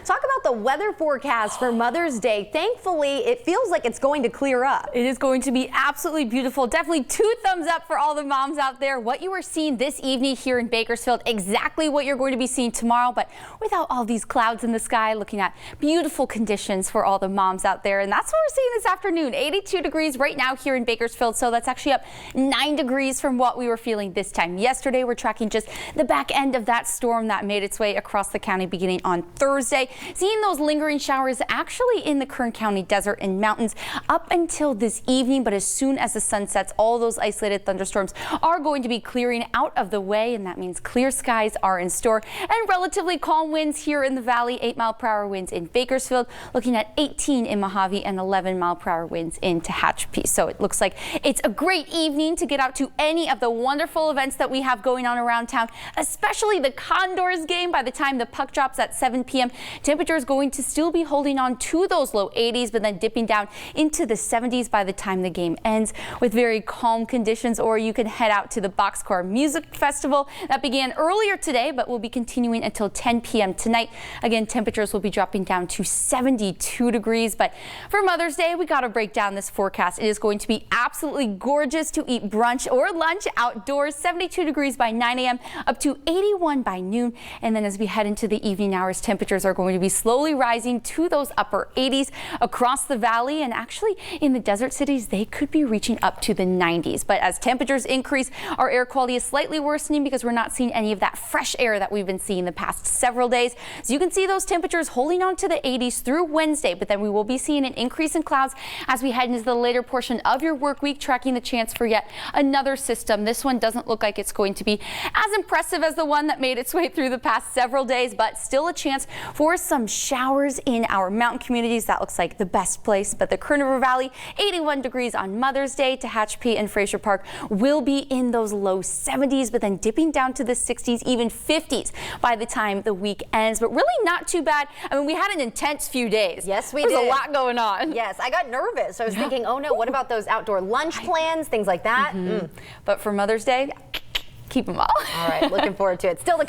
Talk about the weather forecast for Mother's Day. Thankfully, it feels like it's going to clear up. It is going to be absolutely beautiful. Definitely 2 thumbs up for all the moms out there. What you are seeing this evening here in Bakersfield, exactly what you're going to be seeing tomorrow, but without all these clouds in the sky, looking at beautiful conditions for all the moms out there. And that's what we're seeing this afternoon. 82 degrees right now here in Bakersfield. So that's actually up 9 degrees from what we were feeling this time yesterday. We're tracking just the back end of that storm that made its way across the county beginning on Thursday. Seeing those lingering showers actually in the Kern County desert and mountains up until this evening, but as soon as the sun sets, all those isolated thunderstorms are going to be clearing out of the way, and that means clear skies are in store and relatively calm winds here in the valley. 8-mile-per-hour winds in Bakersfield, looking at 18 in Mojave and 11-mile-per-hour winds in Tehachapi. So it looks like it's a great evening to get out to any of the wonderful events that we have going on around town, especially the CONDORS game. By the time the puck drops at 7 p.m., temperature is going to still be holding on to those low 80s, but then dipping down into the 70s by the time the game ends with very calm conditions. Or you can head out to the Boxcar Music Festival that began earlier today, but will be continuing until 10 p.m. tonight. Again, temperatures will be dropping down to 72 degrees. But for Mother's Day, we got to break down this forecast. It is going to be absolutely gorgeous to eat brunch or lunch outdoors. 72 degrees by 9 a.m. up to 81 by noon. And then as we head into the evening hours, temperatures are going to be slowly rising to those upper 80s across the valley, and actually in the desert cities they could be reaching up to the 90s. But as temperatures increase, our air quality is slightly worsening because we're not seeing any of that fresh air that we've been seeing the past several days. So you can see those temperatures holding on to the 80s through Wednesday, but then we will be seeing an increase in clouds as we head into the later portion of your work week, tracking the chance for yet another system. This one doesn't look like it's going to be as impressive as the one that made its way through the past several days, but still a chance for some showers in our mountain communities. That looks like the best place. But the Kern River Valley, 81 degrees on Mother's Day. Tehachapi and Fraser Park will be in those low 70s, but then dipping down to the 60s, even 50s by the time the week ends. But really not too bad. I mean, we had an intense few days. Yes, we did. There's a lot going on. Yes, I got nervous. I was thinking, oh no, what about those outdoor lunch plans, things like that? But for Mother's Day, keep them all. All right, looking forward to it. Still to come.